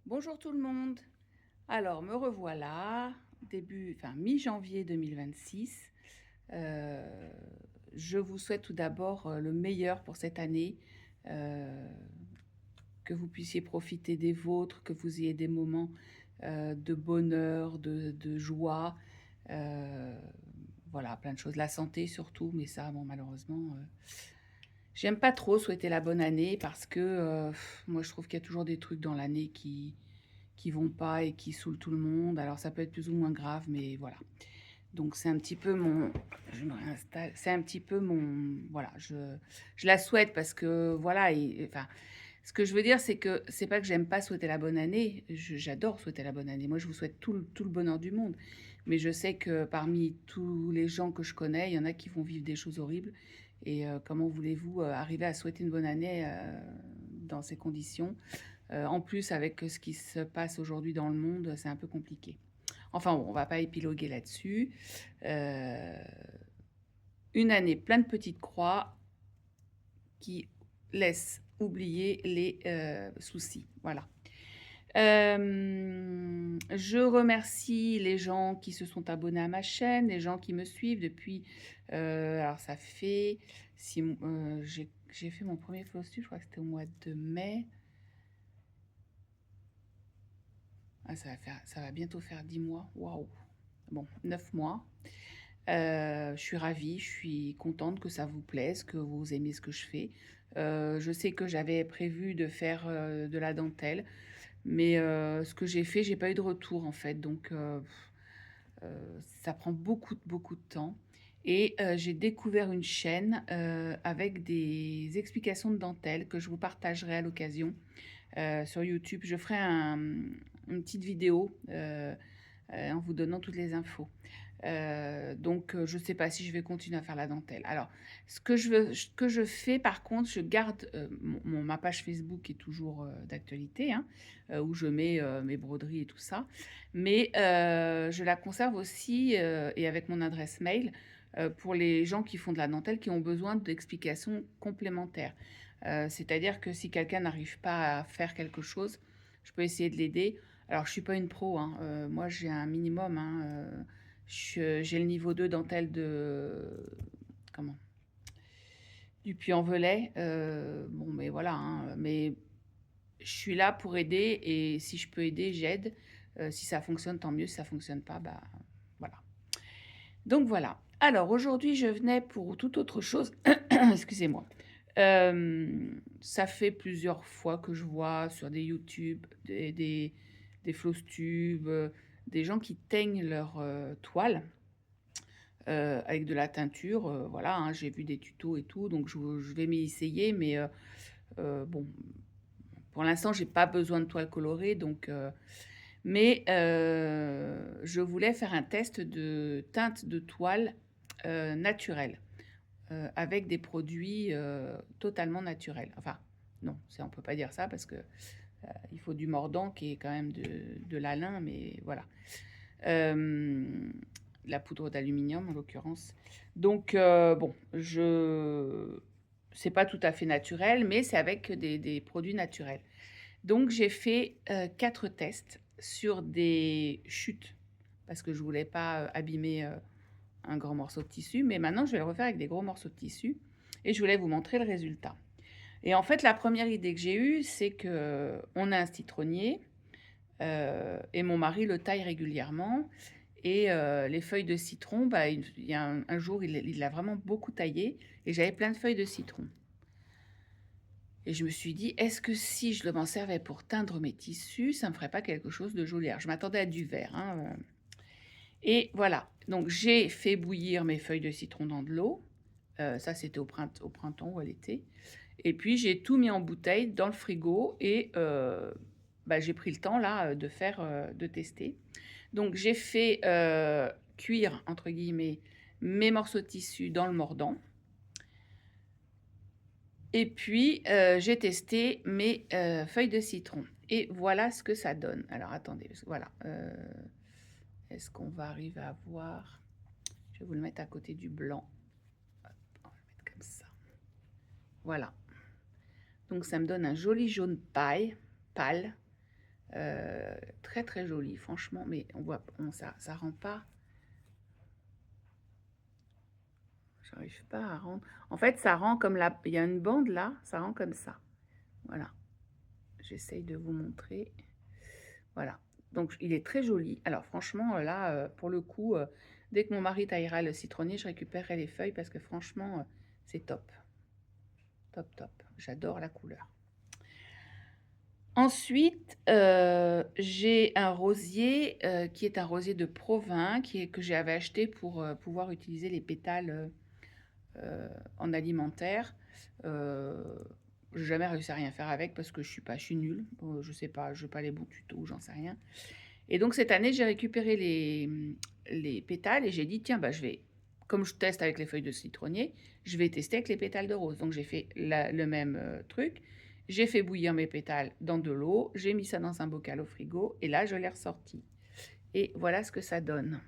Bonjour tout le monde. Alors, me revoilà, mi-janvier 2026. Euh, je vous souhaite tout d'abord le meilleur pour cette année, euh, que vous puissiez profiter des vôtres, que vous ayez des moments de bonheur, de joie, euh, voilà, plein de choses. La santé surtout, mais ça, bon, malheureusement, j'aime pas trop souhaiter la bonne année parce que moi, je trouve qu'il y a toujours des trucs dans l'année qui vont pas et qui saoulent tout le monde. Alors ça peut être plus ou moins grave, mais voilà. Donc c'est un petit peu mon, je me réinstalle, c'est un petit peu mon, voilà, je la souhaite parce que voilà, enfin, ce que je veux dire, c'est que c'est pas que j'aime pas souhaiter la bonne année, j'adore souhaiter la bonne année. Moi, je vous souhaite tout le bonheur du monde. Mais je sais que parmi tous les gens que je connais, il y en a qui vont vivre des choses horribles. Et comment voulez-vous arriver à souhaiter une bonne année dans ces conditions? En plus, avec ce qui se passe aujourd'hui dans le monde, c'est un peu compliqué. Enfin bon, on va pas épiloguer là-dessus. Euh, une année pleine de petites croix qui laissent oublier les soucis. Voilà. Je remercie les gens qui se sont abonnés à ma chaîne, les gens qui me suivent depuis. Alors ça fait, si j'ai fait mon premier flowstu, je crois que c'était au mois de mai. Ah, ça va bientôt faire 10 mois. Waouh. Bon, 9 mois. Je suis ravie, je suis contente que ça vous plaise, que vous aimiez ce que je fais. Je sais que j'avais prévu de faire de la dentelle, mais ce que j'ai fait, j'ai pas eu de retour en fait. Donc, ça prend beaucoup de temps. Et j'ai découvert une chaîne avec des explications de dentelle que je vous partagerai à l'occasion sur YouTube. Je ferai une petite vidéo en vous donnant toutes les infos. Donc, je ne sais pas si je vais continuer à faire la dentelle. Alors, ce que je fais, par contre, je garde ma page Facebook est toujours d'actualité, hein, où je mets mes broderies et tout ça. Mais je la conserve aussi et avec mon adresse mail pour les gens qui font de la dentelle qui ont besoin d'explications complémentaires. C'est-à-dire que si quelqu'un n'arrive pas à faire quelque chose, je peux essayer de l'aider. Alors, je ne suis pas une pro, hein. Moi, j'ai un minimum, hein, j'ai le niveau 2 dentelle comment? Du Puy-en-Velay. Bon, mais voilà, hein. Mais je suis là pour aider et si je peux aider, j'aide. Si ça fonctionne, tant mieux. Si ça fonctionne pas, bah voilà. Donc voilà. Alors aujourd'hui, je venais pour toute autre chose. Excusez-moi. Ça fait plusieurs fois que je vois sur des YouTube des flosstubes, des gens qui teignent leur toile avec de la teinture. Voilà, hein, j'ai vu des tutos et tout, donc je vais m'y essayer. Mais bon, pour l'instant, j'ai pas besoin de toile colorée, donc. Mais je voulais faire un test de teinte de toile naturelle avec des produits totalement naturels. Enfin, non, on peut pas dire ça parce que il faut du mordant qui est quand même de l'alun, mais voilà. Euh, la poudre d'aluminium en l'occurrence. Donc bon, c'est pas tout à fait naturel, mais c'est avec des produits naturels. Donc j'ai fait 4 tests sur des chutes parce que je voulais pas abîmer un grand morceau de tissu, mais maintenant je vais le refaire avec des gros morceaux de tissu et je voulais vous montrer le résultat. Et en fait, la première idée que j'ai eue, c'est que on a un citronnier et mon mari le taille régulièrement. Et les feuilles de citron, bah, il y a un jour, il l'a vraiment beaucoup taillé et j'avais plein de feuilles de citron. Et je me suis dit, est-ce que si je m'en servais pour teindre mes tissus, ça ne me ferait pas quelque chose de joli? Alors, je m'attendais à du vert, hein. Et voilà, donc j'ai fait bouillir mes feuilles de citron dans de l'eau. Ça, c'était au printemps ou à l'été. Et puis, j'ai tout mis en bouteille dans le frigo et bah, j'ai pris le temps là de tester. Donc, j'ai fait cuire, entre guillemets, mes morceaux de tissu dans le mordant. Et puis, j'ai testé mes feuilles de citron. Et voilà ce que ça donne. Alors, attendez, voilà. Est-ce qu'on va arriver à voir? Je vais vous le mettre à côté du blanc. Hop, on va le mettre comme ça. Voilà. Donc, ça me donne un joli jaune paille, pâle. Très, très joli, franchement, mais on voit, ça rend pas. J'arrive pas à rendre. En fait, ça rend comme là, il y a une bande là, ça rend comme ça. Voilà. J'essaye de vous montrer. Voilà. Donc, il est très joli. Alors, franchement, là, pour le coup, dès que mon mari taillera le citronnier, je récupérerai les feuilles parce que franchement, c'est top. Top, top. J'adore la couleur. Ensuite, j'ai un rosier qui est un rosier de Provins que j'avais acheté pour pouvoir utiliser les pétales en alimentaire. J'ai jamais réussi à rien faire avec parce que je suis nulle. Je sais pas, je n'ai pas les bons tutos, j'en sais rien. Et donc cette année, j'ai récupéré les pétales et j'ai dit, tiens, bah, comme je teste avec les feuilles de citronnier, je vais tester avec les pétales de rose. Donc j'ai fait le même truc. J'ai fait bouillir mes pétales dans de l'eau, j'ai mis ça dans un bocal au frigo et là, je l'ai ressorti. Et voilà ce que ça donne.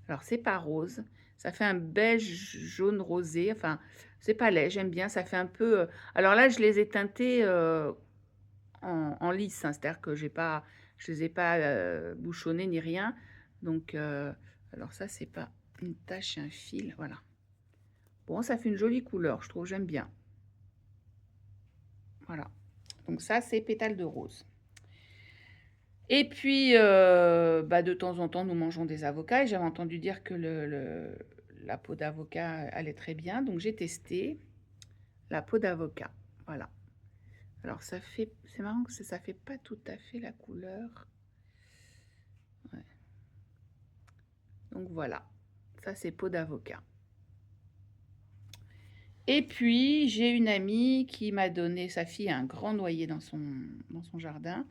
Alors, c'est pas rose, ça fait un beige jaune rosé, enfin, c'est pas laid, j'aime bien, ça fait un peu... Alors là, je les ai teintés en lisse, hein, c'est-à-dire que je les ai pas bouchonnés ni rien. Donc, alors ça, c'est pas une tache, un fil, voilà. Bon, ça fait une jolie couleur, je trouve, j'aime bien. Voilà. Donc ça, c'est pétales de rose. Et puis, bah, de temps en temps, nous mangeons des avocats. Et j'avais entendu dire que la peau d'avocat allait très bien. Donc, j'ai testé la peau d'avocat. Voilà. Alors, c'est marrant que ça fait pas tout à fait la couleur. Ouais. Donc, voilà. Ça, c'est peau d'avocat. Et puis, j'ai une amie qui m'a donné, sa fille a un grand noyer dans son jardin.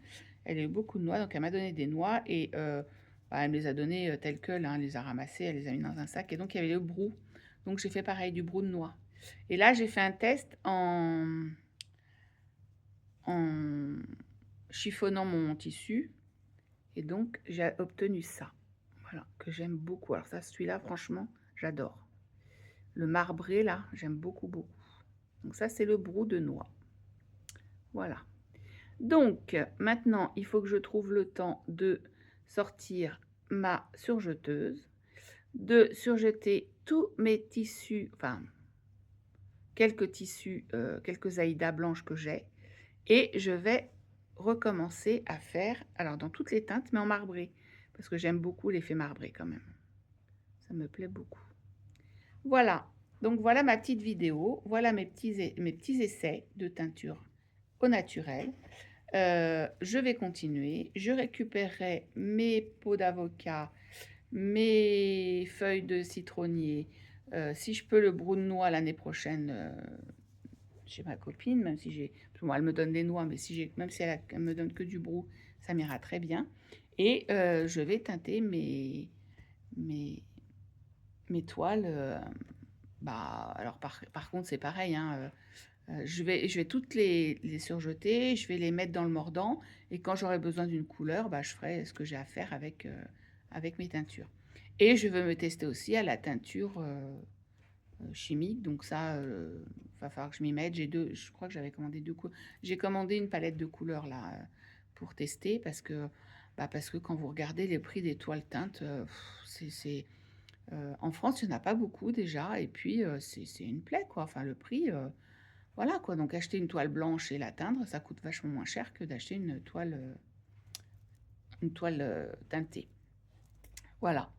Elle a eu beaucoup de noix, donc elle m'a donné des noix et bah, elle me les a données telles quelles, hein, elle les a ramassées, elle les a mis dans un sac. Et donc, il y avait le brou. Donc, j'ai fait pareil, du brou de noix. Et là, j'ai fait un test en chiffonnant mon tissu. Et donc, j'ai obtenu ça. Voilà, que j'aime beaucoup. Alors ça, celui-là, franchement, j'adore. Le marbré, là, j'aime beaucoup, beaucoup. Donc ça, c'est le brou de noix. Voilà. Donc, maintenant, il faut que je trouve le temps de sortir ma surjeteuse, de surjeter tous mes tissus, enfin, quelques tissus, quelques aïdas blanches que j'ai, et je vais recommencer à faire, alors dans toutes les teintes, mais en marbré, parce que j'aime beaucoup l'effet marbré quand même. Ça me plaît beaucoup. Voilà, donc voilà ma petite vidéo, voilà mes petits essais de teinture au naturel. Je vais continuer, je récupérerai mes peaux d'avocat, mes feuilles de citronnier, si je peux le brou de noix l'année prochaine chez ma copine, même si moi elle me donne des noix, mais même si elle me donne que du brou, ça m'ira très bien. Et je vais teinter mes toiles. Bah, alors par contre, c'est pareil, hein, je vais toutes les surjeter, je vais les mettre dans le mordant et quand j'aurai besoin d'une couleur, bah, je ferai ce que j'ai à faire avec mes teintures. Et je veux me tester aussi à la teinture chimique, donc ça, va falloir que je m'y mette. Je crois que j'avais commandé 2 couleurs. J'ai commandé une palette de couleurs là, pour tester parce que quand vous regardez les prix des toiles teintes, c'est en France, il y en a pas beaucoup déjà et puis, c'est une plaie quoi. Enfin le prix, voilà quoi. Donc acheter une toile blanche et la teindre, ça coûte vachement moins cher que d'acheter une toile, teintée. Voilà.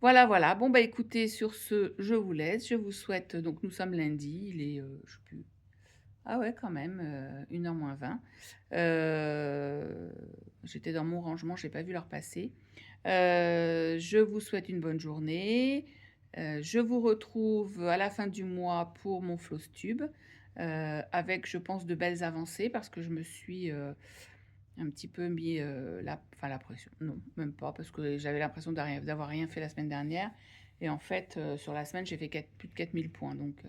Voilà, voilà. Bon bah écoutez, sur ce, je vous laisse. Je vous souhaite donc nous sommes lundi, il est, je sais plus. Ah ouais quand même, 1h moins 20. J'étais dans mon rangement, j'ai pas vu l'heure passer. Je vous souhaite une bonne journée. Je vous retrouve à la fin du mois pour mon Flosstube, avec, je pense, de belles avancées parce que je me suis un petit peu mis la pression. Non, même pas, parce que j'avais l'impression d'avoir rien fait la semaine dernière. Et en fait, sur la semaine, j'ai fait plus de 4000 points. Donc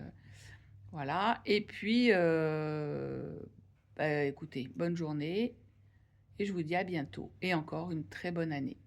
voilà. Et puis, bah, écoutez, bonne journée et je vous dis à bientôt. Et encore une très bonne année.